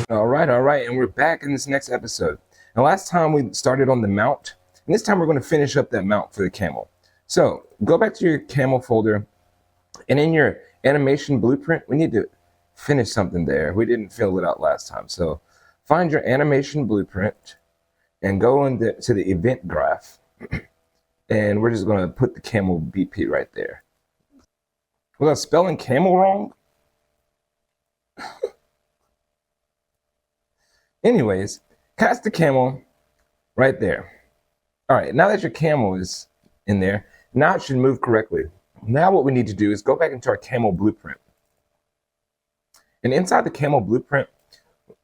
All right, and we're back in this next episode. And last time we started on the mount, and this time we're going to finish up that mount for the camel. So go back to your camel folder, and in your animation blueprint, we need to finish something there. We didn't fill it out last time. So find your animation blueprint and go to the event graph, and we're just going to put the camel BP right there. Was I spelling camel wrong? Anyways, cast the camel right there. All right, now that your camel is in there, now it should move correctly. Now what we need to do is go back into our camel blueprint. And inside the camel blueprint,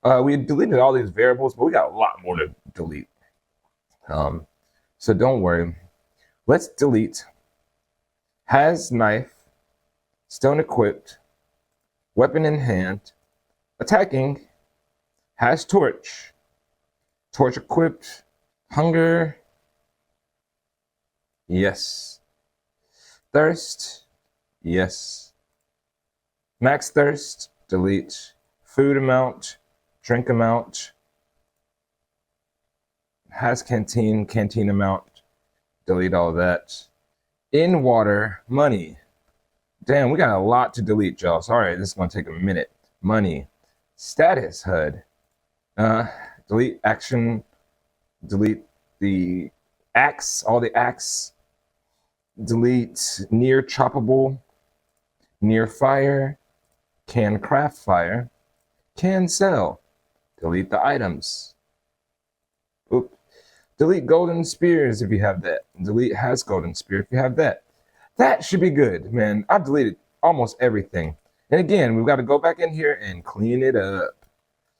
we deleted all these variables, but we got a lot more to delete. So don't worry. Let's delete has knife, stone equipped, weapon in hand, attacking, has torch, torch equipped, hunger, yes, thirst, yes, max thirst, delete, food amount, drink amount, has canteen, canteen amount, delete all of that. In water, money. Damn, we got a lot to delete, y'all. Sorry, this is gonna take a minute. Money, status HUD, delete action, delete the axe, all the axe, delete near choppable, near fire, can craft fire, can sell, delete the items. Oop. Delete golden spears if you have that. Delete has golden spear if you have that. That should be good, man. I've deleted almost everything. And again, we've got to go back in here and clean it up.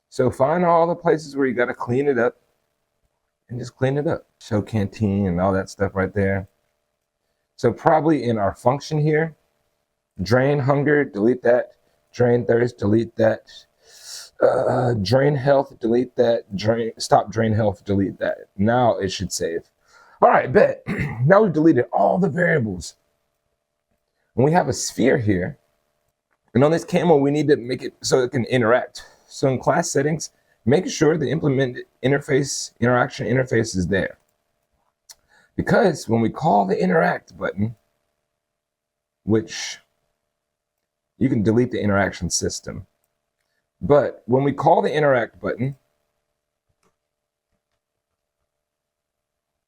So find all the places where you got to clean it up and just clean it up. Show canteen and all that stuff right there. So probably in our function here, drain hunger, delete that. Drain thirst, delete that. Drain health, delete that. Stop drain health, delete that. Now it should save. All right, bet. Now we've deleted all the variables. And we have a sphere here. And on this camel, we need to make it so it can interact. So in class settings, make sure the implement interface, interaction interface is there. Because when we call the interact button, which you can delete the interaction system, but when we call the interact button,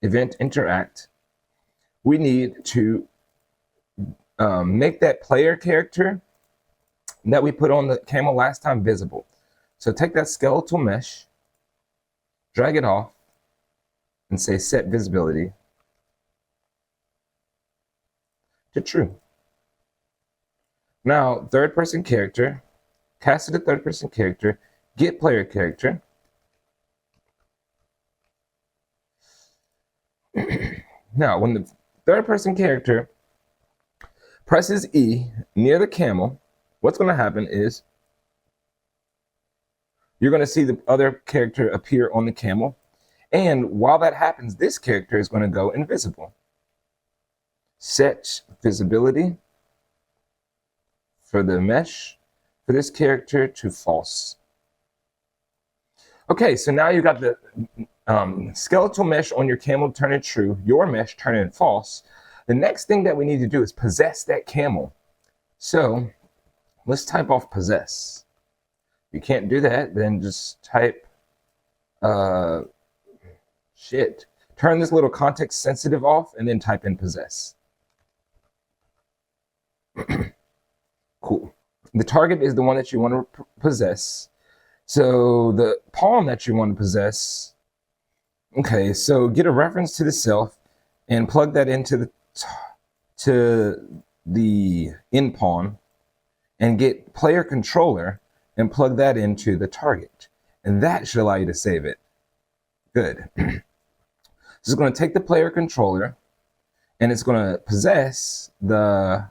event interact, we need to make that player character that we put on the camel last time visible. So take that skeletal mesh, drag it off, and say set visibility to true. Now, third person character, cast to the third person character, get player character. Now, when the third person character presses E near the camel, what's going to happen is you're going to see the other character appear on the camel. And while that happens, this character is going to go invisible. Set visibility for the mesh for this character to false. Okay, so now you got the skeletal mesh on your camel turning true, your mesh turning false. The next thing that we need to do is possess that camel. So let's type off possess. If you can't do that, then just type turn this little context sensitive off and then type in possess. Cool. The target is the one that you want to possess. So the pawn that you want to possess, okay, so get a reference to the self and plug that into the in pawn and get player controller and plug that into the target. And that should allow you to save it. Good. This is going to take the player controller and it's going to possess the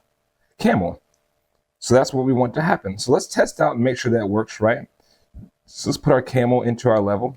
camel. So that's what we want to happen. So let's test out and make sure that works right. So let's put our camel into our level.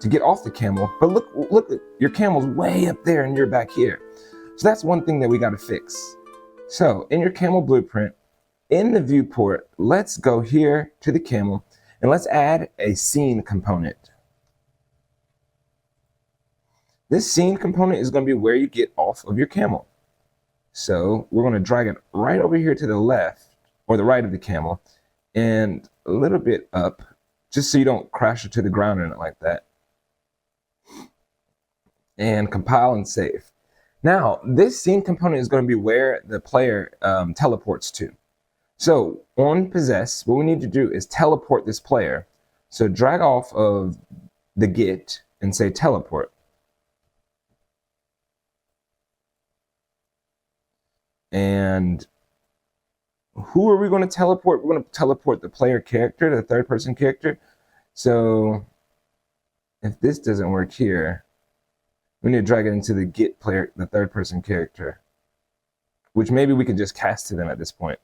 to get off the camel, but look, your camel's way up there and you're back here. So that's one thing that we got to fix. So in your camel blueprint, in the viewport, let's go here to the camel and let's add a scene component. This scene component is going to be where you get off of your camel. So we're going to drag it right over here to the left or the right of the camel and a little bit up, just so you don't crash it to the ground or anything like that. And compile and save. Now, this scene component is going to be where the player teleports to. So on possess, what we need to do is teleport this player. So drag off of the get and say teleport. And who are we going to teleport? We're going to teleport the player character, the third person character. So if this doesn't work here, we need to drag it into the get player, the third person character, which maybe we can just cast to them at this point.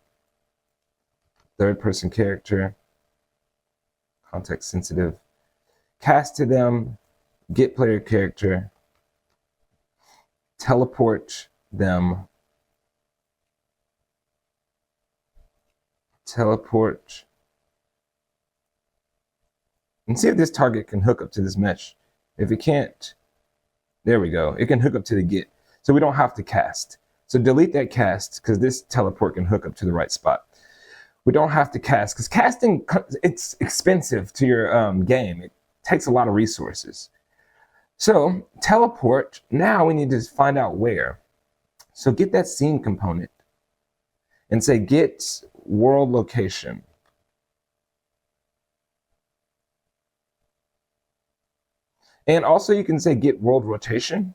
Third person character, context sensitive, cast to them, get player character, teleport them, teleport, and see if this target can hook up to this mesh. If it can't, there we go. It can hook up to the get, so we don't have to cast. So delete that cast because this teleport can hook up to the right spot. We don't have to cast because casting, it's expensive to your game. It takes a lot of resources. So teleport, now we need to find out where. So get that scene component and say get world location. And also you can say get world rotation.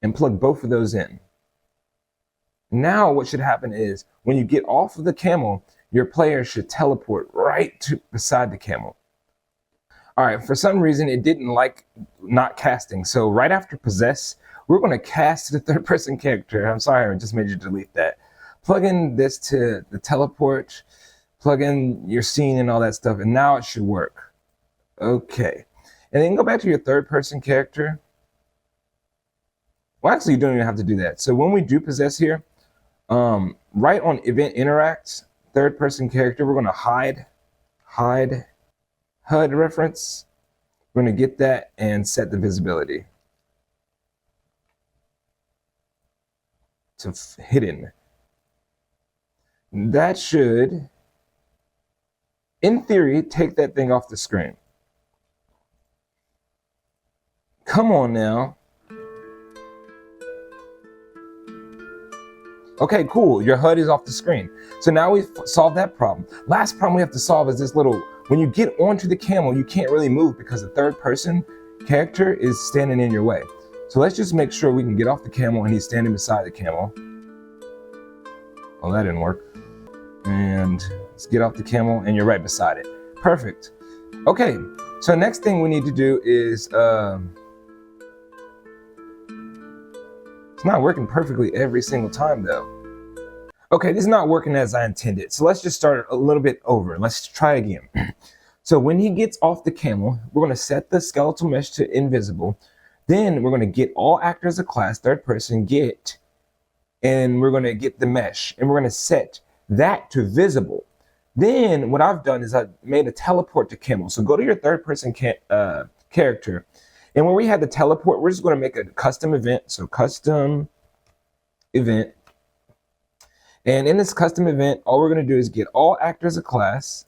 And plug both of those in. Now what should happen is when you get off of the camel, your player should teleport right to beside the camel. All right, for some reason it didn't like not casting. So right after possess, we're going to cast the third person character. I'm sorry, I just made you delete that. Plug in this to the teleport, plug in your scene and all that stuff, and now it should work. Okay, and then go back to your third person character. Well, actually, you don't even have to do that. So when we do possess here, right on event interacts, third person character, we're going to hide HUD reference. We're going to get that and set the visibility to hidden. That should, in theory, take that thing off the screen. Come on now. Okay, cool. Your HUD is off the screen. So now we've solved that problem. Last problem we have to solve is this little, when you get onto the camel, you can't really move because the third person character is standing in your way. So let's just make sure we can get off the camel and he's standing beside the camel. Oh, that didn't work. And let's get off the camel and you're right beside it. Perfect. Okay, so next thing we need to do is, it's not working perfectly every single time though. Okay, this is not working as I intended. So let's just start a little bit over. Let's try again. So when he gets off the camel, we're going to set the skeletal mesh to invisible. Then we're going to get all actors of class, third person, get, and we're going to get the mesh. And we're going to set that to visible. Then what I've done is I've made a teleport to camel. So go to your third person character. And when we have the teleport, we're just going to make a custom event. So custom event. And in this custom event, all we're going to do is get all actors of class,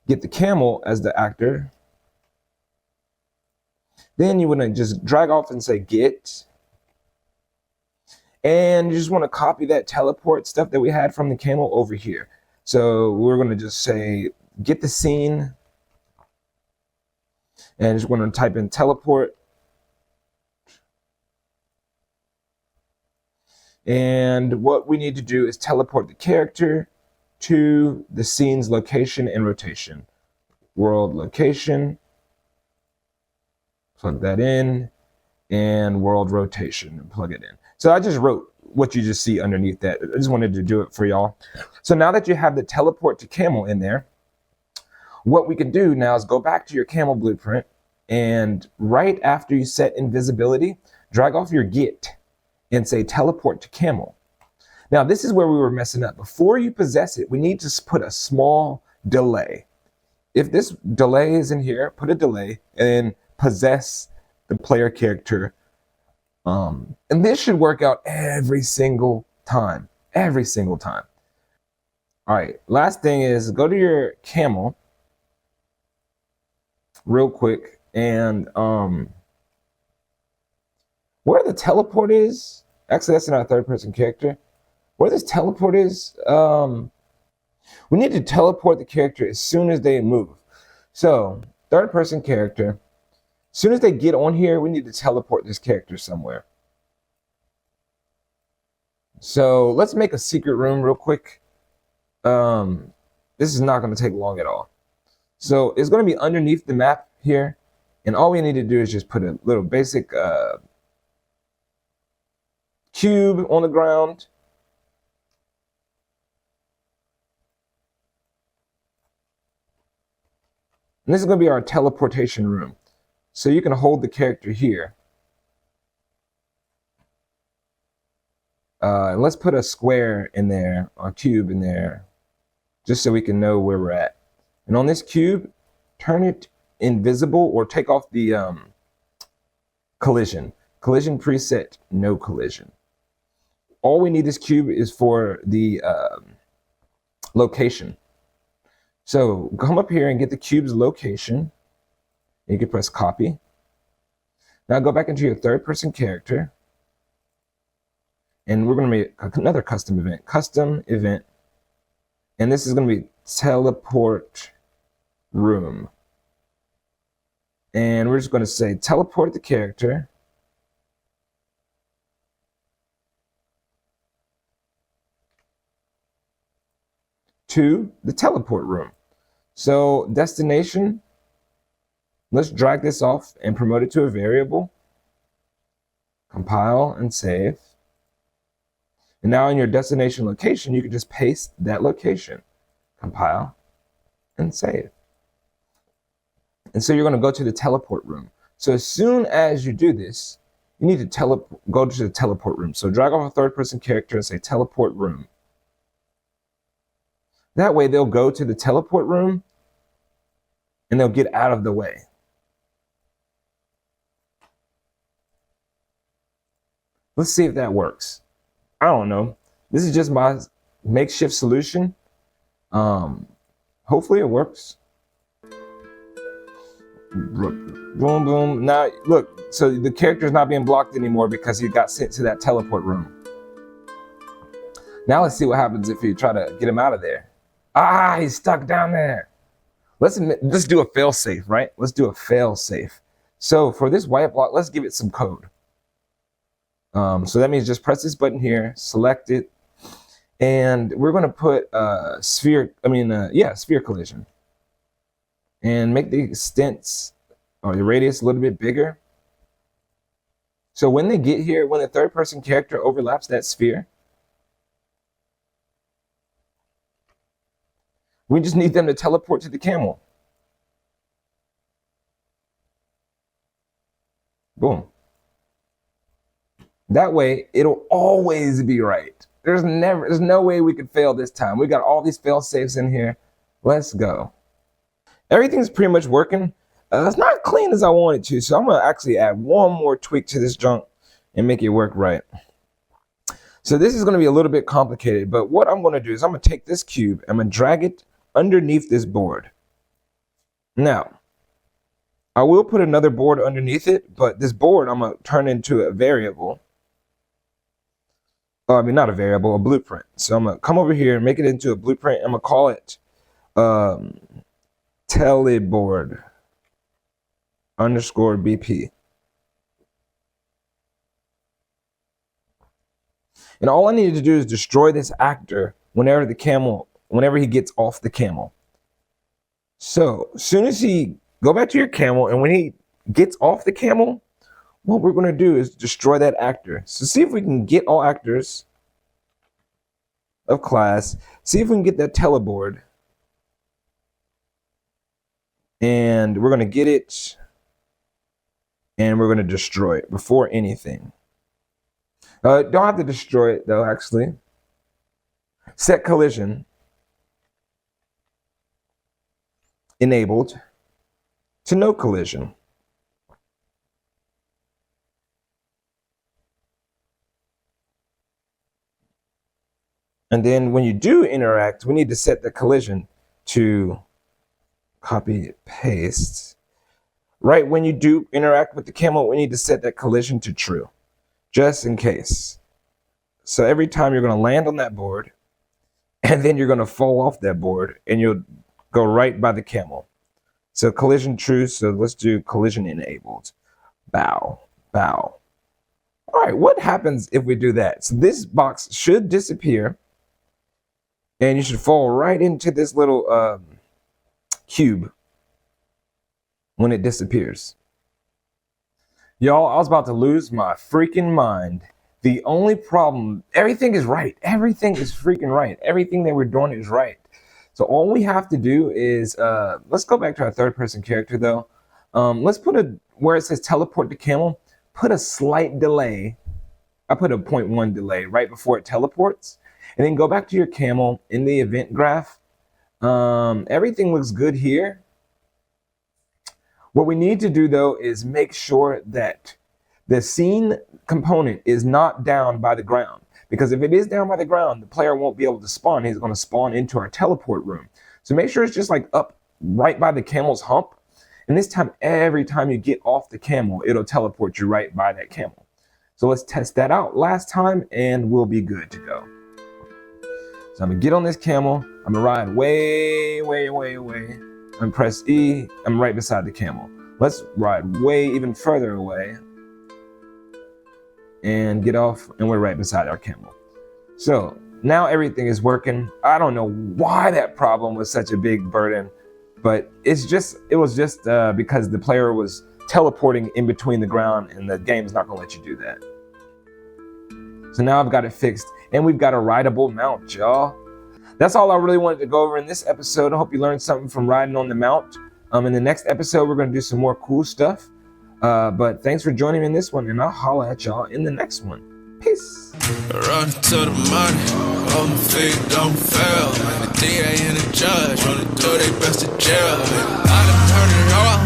get the camel as the actor. Then you want to just drag off and say get. And you just want to copy that teleport stuff that we had from the camel over here. So we're going to just say get the scene. And just want to type in teleport. And what we need to do is teleport the character to the scene's location and rotation. World location. Plug that in. And world rotation and plug it in. So I just wrote what you just see underneath that. I just wanted to do it for y'all. So now that you have the teleport to camel in there, what we can do now is go back to your camel blueprint, and right after you set invisibility, drag off your get and say teleport to camel. Now this is where we were messing up. Before you possess it, we need to put a small delay. If this delay is in here, put a delay and possess the player character. And this should work out every single time. Every single time. All right, last thing is go to your camel real quick, and where the teleport is, actually that's not a third person character. Where this teleport is, we need to teleport the character as soon as they move. So third person character, as soon as they get on here, we need to teleport this character somewhere. So let's make a secret room real quick. This is not going to take long at all. So it's going to be underneath the map here, and all we need to do is just put a little basic cube on the ground. And this is going to be our teleportation room. So you can hold the character here. And let's put a square in there, or a cube in there, just so we can know where we're at. And on this cube, turn it invisible, or take off the collision. Collision preset, no collision. All we need this cube is for the location. So come up here and get the cube's location. You can press copy. Now go back into your third person character. And we're going to make another custom event. And this is going to be teleport room. And we're just going to say teleport the character to the teleport room. So destination, let's drag this off and promote it to a variable. Compile and save. And now in your destination location, you can just paste that location. Compile and save. And so you're going to go to the teleport room. So as soon as you do this, you need to go to the teleport room. So drag off a third person character and say teleport room. That way they'll go to the teleport room and they'll get out of the way. Let's see if that works. I don't know. This is just my makeshift solution. Hopefully it works. Boom, boom. Now, look, so the character's not being blocked anymore because he got sent to that teleport room. Now let's see what happens if you try to get him out of there. Ah, he's stuck down there. Let's do a fail safe, right? Let's do a fail safe. So for this white block, let's give it some code. So that means just press this button here, select it, and we're going to put sphere collision, and make the extents or the radius a little bit bigger. So when they get here, when the third person character overlaps that sphere, we just need them to teleport to the camel. Boom. That way, it'll always be right. There's no way we could fail this time. We got all these fail safes in here. Let's go. Everything's pretty much working. It's not clean as I want it to, so I'm gonna actually add one more tweak to this junk and make it work right. So this is gonna be a little bit complicated, but what I'm gonna do is I'm gonna take this cube, I'm gonna drag it underneath this board. Now, I will put another board underneath it, but this board I'm gonna turn into a variable. I mean, not a variable, a blueprint. So I'm gonna come over here and make it into a blueprint. I'm gonna call it teleboard underscore BP. And all I need to do is destroy this actor whenever he gets off the camel. So as soon as go back to your camel, and when he gets off the camel, what we're going to do is destroy that actor. So see if we can get all actors of class. See if we can get that teleboard. And we're going to get it. And we're going to destroy it before anything. Don't have to destroy it, though, actually. Set collision. Enabled to no collision. And then when you do interact, we need to set the collision to copy, paste. Right when you do interact with the camel, we need to set that collision to true, just in case. So every time you're going to land on that board, and then you're going to fall off that board, and you'll go right by the camel. So collision true, so let's do collision enabled. Bow, bow. All right, what happens if we do that? So this box should disappear, and you should fall right into this little cube when it disappears. Y'all, I was about to lose my freaking mind. The only problem, everything is right. Everything is freaking right. Everything that we're doing is right. So all we have to do is, let's go back to our third person character though. Let's put where it says teleport to camel, put a slight delay. I put a 0.1 delay right before it teleports. And then go back to your camel in the event graph. Everything looks good here. What we need to do though is make sure that the scene component is not down by the ground. Because if it is down by the ground, the player won't be able to spawn. He's going to spawn into our teleport room. So make sure it's just like up right by the camel's hump. And this time, every time you get off the camel, it'll teleport you right by that camel. So let's test that out last time and we'll be good to go. So I'm gonna get on this camel. I'm gonna ride way, way, way, way. I'm gonna press E. I'm right beside the camel. Let's ride way even further away and get off, and we're right beside our camel. So now everything is working. I don't know why that problem was such a big burden, but it was just because the player was teleporting in between the ground, and the game is not gonna let you do that. So now I've got it fixed, and we've got a rideable mount, y'all. That's all I really wanted to go over in this episode. I hope you learned something from riding on the mount. In the next episode, we're gonna do some more cool stuff. But thanks for joining me in this one, and I'll holla at y'all in the next one. Peace. Run to the money, on the feet don't fail. The DA and the judge wanna do their best to jail. I done heard it all.